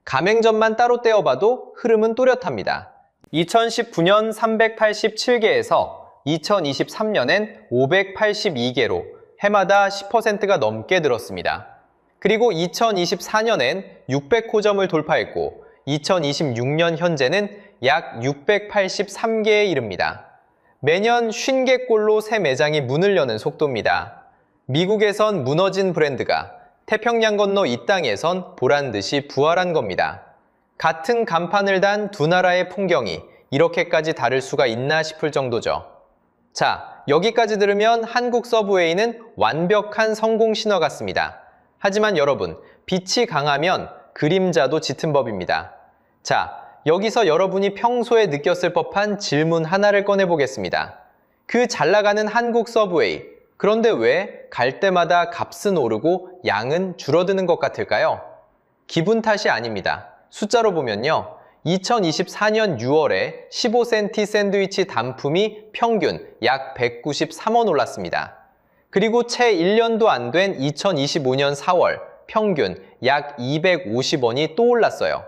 가맹점만 따로 떼어봐도 흐름은 또렷합니다. 2019년 387개에서 2023년엔 582개로 해마다 10%가 넘게 늘었습니다. 그리고 2024년엔 600호점을 돌파했고 2026년 현재는 약 683개에 이릅니다. 매년 50개꼴로 새 매장이 문을 여는 속도입니다. 미국에선 무너진 브랜드가 태평양 건너 이 땅에선 보란듯이 부활한 겁니다. 같은 간판을 단 두 나라의 풍경이 이렇게까지 다를 수가 있나 싶을 정도죠. 자, 여기까지 들으면 한국 서브웨이는 완벽한 성공 신화 같습니다. 하지만 여러분, 빛이 강하면 그림자도 짙은 법입니다. 자, 여기서 여러분이 평소에 느꼈을 법한 질문 하나를 꺼내보겠습니다. 그 잘나가는 한국 서브웨이, 그런데 왜 갈 때마다 값은 오르고 양은 줄어드는 것 같을까요? 기분 탓이 아닙니다. 숫자로 보면요. 2024년 6월에 15센티 샌드위치 단품이 평균 약 193원 올랐습니다. 그리고 채 1년도 안 된 2025년 4월 평균 약 250원이 또 올랐어요.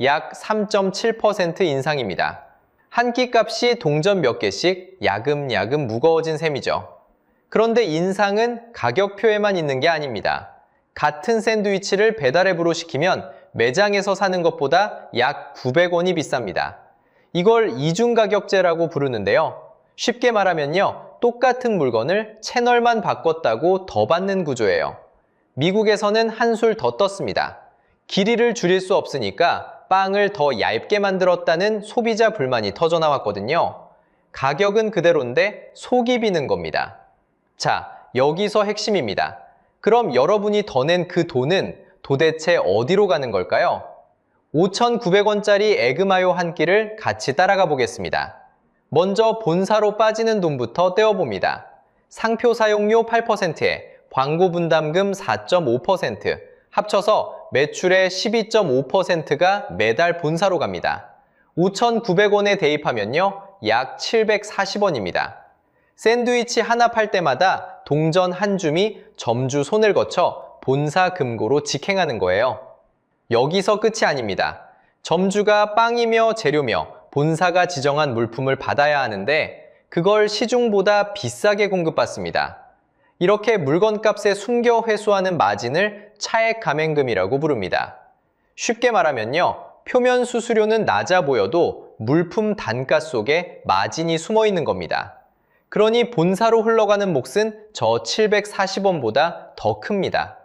약 3.7% 인상입니다. 한 끼 값이 동전 몇 개씩 야금야금 무거워진 셈이죠. 그런데 인상은 가격표에만 있는 게 아닙니다. 같은 샌드위치를 배달앱으로 시키면 매장에서 사는 것보다 약 900원이 비쌉니다. 이걸 이중가격제라고 부르는데요. 쉽게 말하면요. 똑같은 물건을 채널만 바꿨다고 더 받는 구조예요. 미국에서는 한술 더 떴습니다. 길이를 줄일 수 없으니까 빵을 더 얇게 만들었다는 소비자 불만이 터져나왔거든요. 가격은 그대로인데 속이 비는 겁니다. 자, 여기서 핵심입니다. 그럼 여러분이 더 낸 그 돈은 도대체 어디로 가는 걸까요? 5,900원짜리 에그마요 한 끼를 같이 따라가 보겠습니다. 먼저 본사로 빠지는 돈부터 떼어봅니다. 상표 사용료 8%에 광고 분담금 4.5%, 합쳐서 매출의 12.5%가 매달 본사로 갑니다. 5,900원에 대입하면요, 약 740원입니다. 샌드위치 하나 팔 때마다 동전 한 줌이 점주 손을 거쳐 본사 금고로 직행하는 거예요. 여기서 끝이 아닙니다. 점주가 빵이며 재료며 본사가 지정한 물품을 받아야 하는데 그걸 시중보다 비싸게 공급받습니다. 이렇게 물건값에 숨겨 회수하는 마진을 차액 가맹금이라고 부릅니다. 쉽게 말하면요, 표면 수수료는 낮아 보여도 물품 단가 속에 마진이 숨어 있는 겁니다. 그러니 본사로 흘러가는 몫은 저 740원보다 더 큽니다.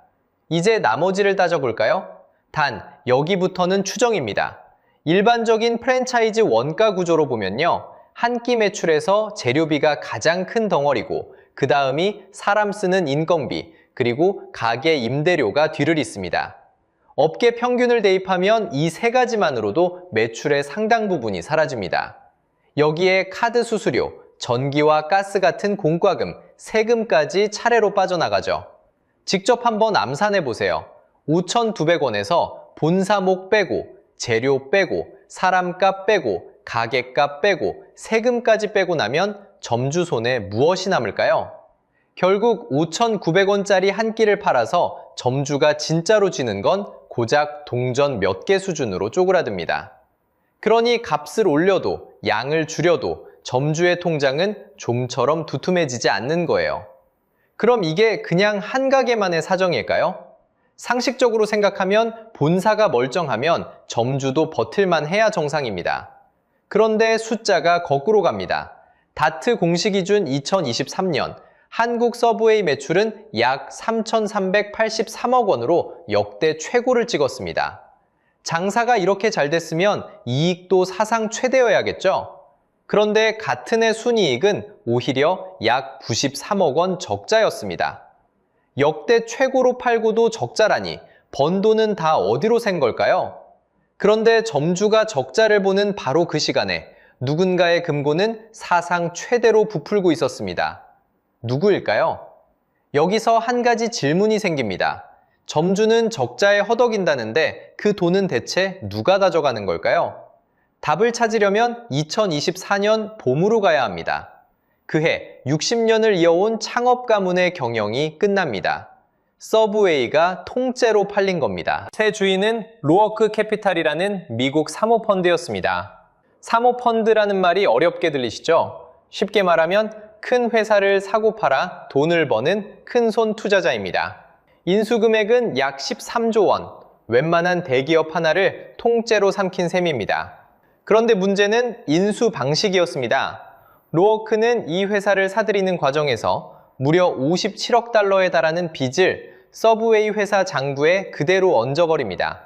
이제 나머지를 따져볼까요? 단, 여기부터는 추정입니다. 일반적인 프랜차이즈 원가 구조로 보면요. 한 끼 매출에서 재료비가 가장 큰 덩어리고 그 다음이 사람 쓰는 인건비, 그리고 가게 임대료가 뒤를 잇습니다. 업계 평균을 대입하면 이 세 가지만으로도 매출의 상당 부분이 사라집니다. 여기에 카드 수수료, 전기와 가스 같은 공과금, 세금까지 차례로 빠져나가죠. 직접 한번 암산해 보세요. 5,200원에서 본사목 빼고 재료 빼고 사람값 빼고 가게값 빼고 세금까지 빼고 나면 점주 손에 무엇이 남을까요? 결국 5,900원짜리 한 끼를 팔아서 점주가 진짜로 쥐는 건 고작 동전 몇 개 수준으로 쪼그라듭니다. 그러니 값을 올려도 양을 줄여도 점주의 통장은 좀처럼 두툼해지지 않는 거예요. 그럼 이게 그냥 한 가게만의 사정일까요? 상식적으로 생각하면 본사가 멀쩡하면 점주도 버틸만 해야 정상입니다. 그런데 숫자가 거꾸로 갑니다. 다트 공시 기준 2023년 한국 서브웨이 매출은 약 3,383억 원으로 역대 최고를 찍었습니다. 장사가 이렇게 잘 됐으면 이익도 사상 최대여야겠죠? 그런데 같은 해 순이익은 오히려 약 93억 원 적자였습니다. 역대 최고로 팔고도 적자라니 번 돈은 다 어디로 샌 걸까요? 그런데 점주가 적자를 보는 바로 그 시간에 누군가의 금고는 사상 최대로 부풀고 있었습니다. 누구일까요? 여기서 한 가지 질문이 생깁니다. 점주는 적자에 허덕인다는데 그 돈은 대체 누가 가져가는 걸까요? 답을 찾으려면 2024년 봄으로 가야 합니다. 그해 60년을 이어온 창업 가문의 경영이 끝납니다. 서브웨이가 통째로 팔린 겁니다. 새 주인은 로어크 캐피탈이라는 미국 사모펀드였습니다. 사모펀드라는 말이 어렵게 들리시죠? 쉽게 말하면 큰 회사를 사고 팔아 돈을 버는 큰손 투자자입니다. 인수금액은 약 13조 원, 웬만한 대기업 하나를 통째로 삼킨 셈입니다. 그런데 문제는 인수 방식이었습니다. 로어크는 이 회사를 사들이는 과정에서 무려 57억 달러에 달하는 빚을 서브웨이 회사 장부에 그대로 얹어버립니다.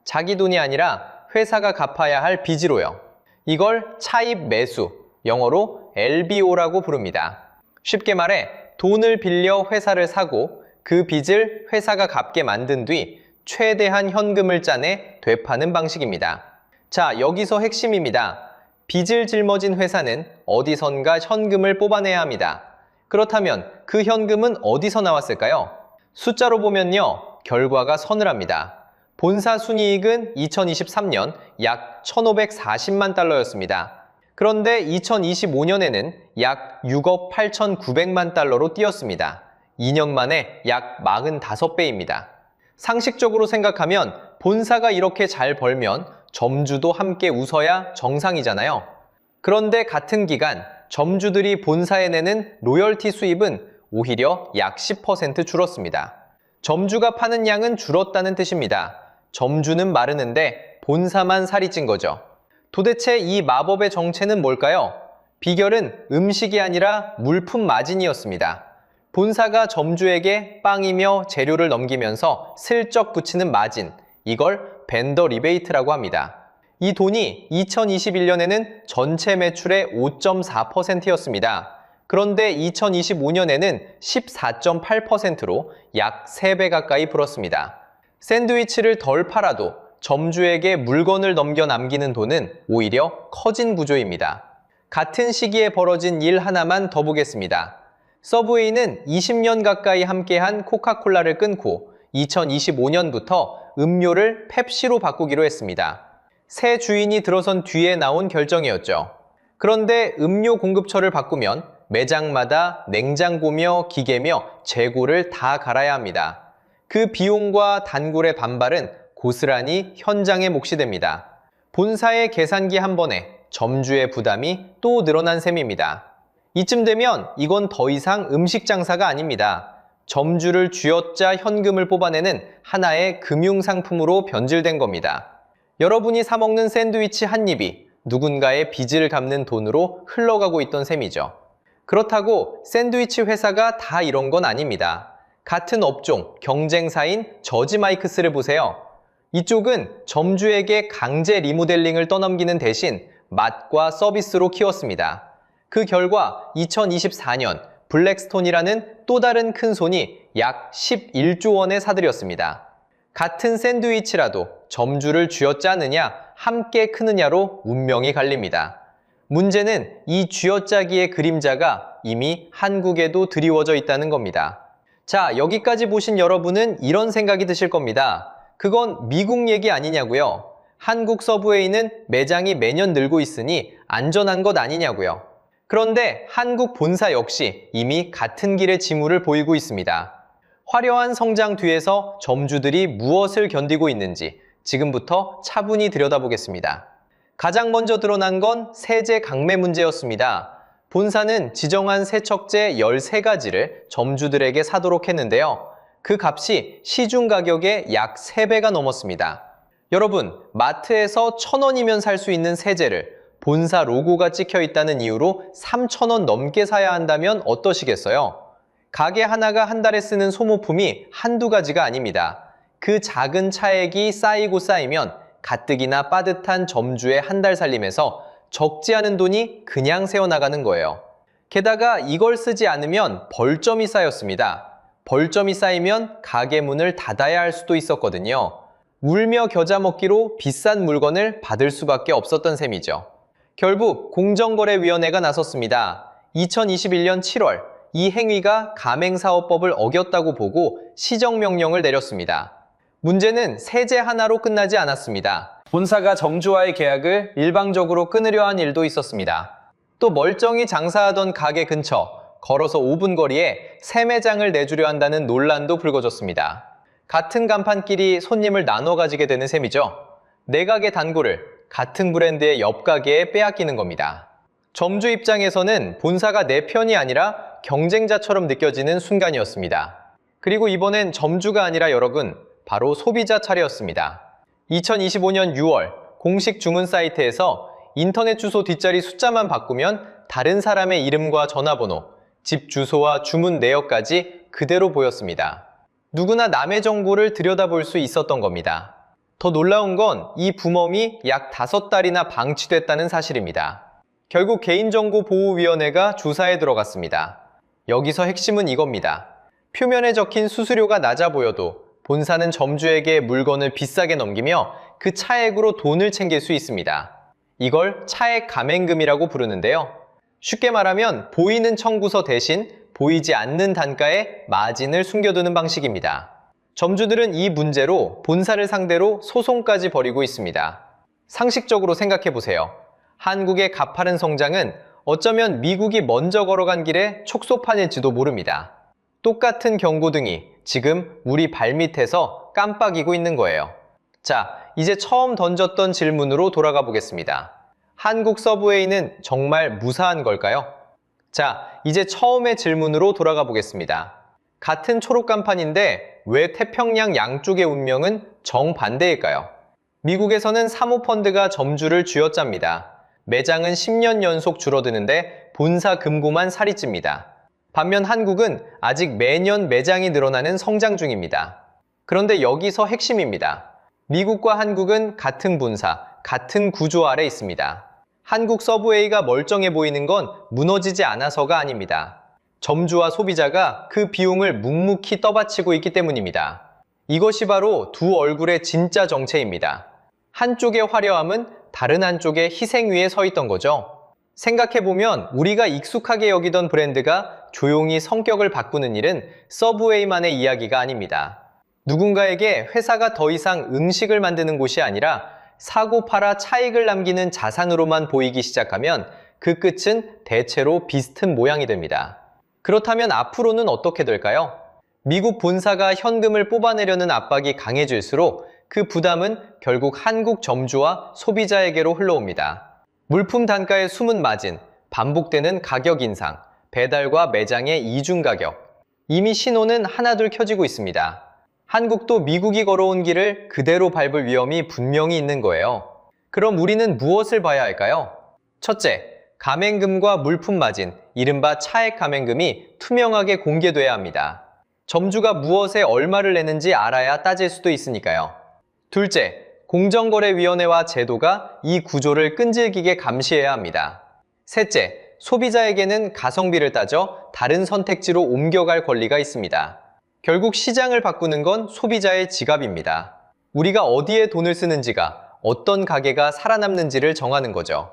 자기 돈이 아니라 회사가 갚아야 할 빚으로요. 이걸 차입 매수, 영어로 LBO라고 부릅니다. 쉽게 말해 돈을 빌려 회사를 사고 그 빚을 회사가 갚게 만든 뒤 최대한 현금을 짜내 되파는 방식입니다. 자, 여기서 핵심입니다. 빚을 짊어진 회사는 어디선가 현금을 뽑아내야 합니다. 그렇다면 그 현금은 어디서 나왔을까요? 숫자로 보면요, 결과가 서늘합니다. 본사 순이익은 2023년 약 1,540만 달러였습니다. 그런데 2025년에는 약 6억 8,900만 달러로 뛰었습니다. 2년 만에 약 45배입니다. 상식적으로 생각하면 본사가 이렇게 잘 벌면 점주도 함께 웃어야 정상이잖아요. 그런데 같은 기간 점주들이 본사에 내는 로열티 수입은 오히려 약 10% 줄었습니다. 점주가 파는 양은 줄었다는 뜻입니다. 점주는 마르는데 본사만 살이 찐 거죠. 도대체 이 마법의 정체는 뭘까요? 비결은 음식이 아니라 물품 마진이었습니다. 본사가 점주에게 빵이며 재료를 넘기면서 슬쩍 붙이는 마진, 이걸 벤더 리베이트라고 합니다. 이 돈이 2021년에는 전체 매출의 5.4%였습니다. 그런데 2025년에는 14.8%로 약 3배 가까이 불었습니다. 샌드위치를 덜 팔아도 점주에게 물건을 넘겨 남기는 돈은 오히려 커진 구조입니다. 같은 시기에 벌어진 일 하나만 더 보겠습니다. 서브웨이는 20년 가까이 함께한 코카콜라를 끊고 2025년부터 음료를 펩시로 바꾸기로 했습니다. 새 주인이 들어선 뒤에 나온 결정이었죠. 그런데 음료 공급처를 바꾸면 매장마다 냉장고며 기계며 재고를 다 갈아야 합니다. 그 비용과 단골의 반발은 고스란히 현장에 몫이 됩니다. 본사의 계산기 한 번에 점주의 부담이 또 늘어난 셈입니다. 이쯤 되면 이건 더 이상 음식 장사가 아닙니다. 점주를 쥐어짜 현금을 뽑아내는 하나의 금융상품으로 변질된 겁니다. 여러분이 사먹는 샌드위치 한 입이 누군가의 빚을 갚는 돈으로 흘러가고 있던 셈이죠. 그렇다고 샌드위치 회사가 다 이런 건 아닙니다. 같은 업종, 경쟁사인 저지마이크스를 보세요. 이쪽은 점주에게 강제 리모델링을 떠넘기는 대신 맛과 서비스로 키웠습니다. 그 결과 2024년 블랙스톤이라는 또 다른 큰 손이 약 11조 원에 사들였습니다. 같은 샌드위치라도 점주를 쥐어짜느냐 함께 크느냐로 운명이 갈립니다. 문제는 이 쥐어짜기의 그림자가 이미 한국에도 드리워져 있다는 겁니다. 자, 여기까지 보신 여러분은 이런 생각이 드실 겁니다. 그건 미국 얘기 아니냐고요? 한국 서브웨이는 매장이 매년 늘고 있으니 안전한 것 아니냐고요. 그런데 한국 본사 역시 이미 같은 길의 징후를 보이고 있습니다. 화려한 성장 뒤에서 점주들이 무엇을 견디고 있는지 지금부터 차분히 들여다보겠습니다. 가장 먼저 드러난 건 세제 강매 문제였습니다. 본사는 지정한 세척제 13가지를 점주들에게 사도록 했는데요. 그 값이 시중 가격의 약 3배가 넘었습니다. 여러분, 마트에서 1,000원이면 살 수 있는 세제를 본사 로고가 찍혀 있다는 이유로 3,000원 넘게 사야 한다면 어떠시겠어요? 가게 하나가 한 달에 쓰는 소모품이 한두 가지가 아닙니다. 그 작은 차액이 쌓이고 쌓이면 가뜩이나 빠듯한 점주의 한 달 살림에서 적지 않은 돈이 그냥 새어나가는 거예요. 게다가 이걸 쓰지 않으면 벌점이 쌓였습니다. 벌점이 쌓이면 가게 문을 닫아야 할 수도 있었거든요. 울며 겨자 먹기로 비싼 물건을 받을 수밖에 없었던 셈이죠. 결국 공정거래위원회가 나섰습니다. 2021년 7월 이 행위가 가맹사업법을 어겼다고 보고 시정명령을 내렸습니다. 문제는 세제 하나로 끝나지 않았습니다. 본사가 점주와의 계약을 일방적으로 끊으려 한 일도 있었습니다. 또 멀쩡히 장사하던 가게 근처 걸어서 5분 거리에 새 매장을 내주려 한다는 논란도 불거졌습니다. 같은 간판끼리 손님을 나눠 가지게 되는 셈이죠. 내 가게 단골을 같은 브랜드의 옆 가게에 빼앗기는 겁니다. 점주 입장에서는 본사가 내 편이 아니라 경쟁자처럼 느껴지는 순간이었습니다. 그리고 이번엔 점주가 아니라 여러분, 바로 소비자 차례였습니다. 2025년 6월 공식 주문 사이트에서 인터넷 주소 뒷자리 숫자만 바꾸면 다른 사람의 이름과 전화번호, 집 주소와 주문 내역까지 그대로 보였습니다. 누구나 남의 정보를 들여다볼 수 있었던 겁니다. 더 놀라운 건 이 부검이 약 5달이나 방치됐다는 사실입니다. 결국 개인정보보호위원회가 조사에 들어갔습니다. 여기서 핵심은 이겁니다. 표면에 적힌 수수료가 낮아 보여도 본사는 점주에게 물건을 비싸게 넘기며 그 차액으로 돈을 챙길 수 있습니다. 이걸 차액 감행금이라고 부르는데요. 쉽게 말하면 보이는 청구서 대신 보이지 않는 단가에 마진을 숨겨두는 방식입니다. 점주들은 이 문제로 본사를 상대로 소송까지 벌이고 있습니다. 상식적으로 생각해 보세요. 한국의 가파른 성장은 어쩌면 미국이 먼저 걸어간 길의 촉소판일지도 모릅니다. 똑같은 경고등이 지금 우리 발밑에서 깜빡이고 있는 거예요. 자, 이제 처음 던졌던 질문으로 돌아가 보겠습니다. 한국 서브웨이는 정말 무사한 걸까요? 자, 이제 처음의 질문으로 돌아가 보겠습니다. 같은 초록 간판인데 왜 태평양 양쪽의 운명은 정반대일까요? 미국에서는 사모펀드가 점주를 쥐어짭니다. 매장은 10년 연속 줄어드는데 본사 금고만 살이 찝니다. 반면 한국은 아직 매년 매장이 늘어나는 성장 중입니다. 그런데 여기서 핵심입니다. 미국과 한국은 같은 본사, 같은 구조 아래 있습니다. 한국 서브웨이가 멀쩡해 보이는 건 무너지지 않아서가 아닙니다. 점주와 소비자가 그 비용을 묵묵히 떠받치고 있기 때문입니다. 이것이 바로 두 얼굴의 진짜 정체입니다. 한쪽의 화려함은 다른 한쪽의 희생 위에 서 있던 거죠. 생각해보면 우리가 익숙하게 여기던 브랜드가 조용히 성격을 바꾸는 일은 서브웨이만의 이야기가 아닙니다. 누군가에게 회사가 더 이상 음식을 만드는 곳이 아니라 사고 팔아 차익을 남기는 자산으로만 보이기 시작하면 그 끝은 대체로 비슷한 모양이 됩니다. 그렇다면 앞으로는 어떻게 될까요? 미국 본사가 현금을 뽑아내려는 압박이 강해질수록 그 부담은 결국 한국 점주와 소비자에게로 흘러옵니다. 물품 단가의 숨은 마진, 반복되는 가격 인상, 배달과 매장의 이중 가격. 이미 신호는 하나둘 켜지고 있습니다. 한국도 미국이 걸어온 길을 그대로 밟을 위험이 분명히 있는 거예요. 그럼 우리는 무엇을 봐야 할까요? 첫째, 가맹금과 물품 마진, 이른바 차액 가맹금이 투명하게 공개돼야 합니다. 점주가 무엇에 얼마를 내는지 알아야 따질 수도 있으니까요. 둘째, 공정거래위원회와 제도가 이 구조를 끈질기게 감시해야 합니다. 셋째, 소비자에게는 가성비를 따져 다른 선택지로 옮겨갈 권리가 있습니다. 결국 시장을 바꾸는 건 소비자의 지갑입니다. 우리가 어디에 돈을 쓰는지가 어떤 가게가 살아남는지를 정하는 거죠.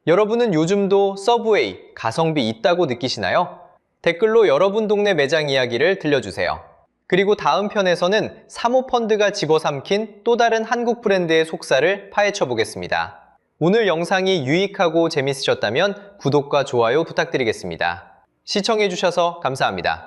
여러분은 요즘도 서브웨이 가성비 있다고 느끼시나요? 댓글로 여러분 동네 매장 이야기를 들려주세요. 그리고 다음 편에서는 사모펀드가 집어삼킨 또 다른 한국 브랜드의 속살을 파헤쳐 보겠습니다. 오늘 영상이 유익하고 재밌으셨다면 구독과 좋아요 부탁드리겠습니다. 시청해주셔서 감사합니다.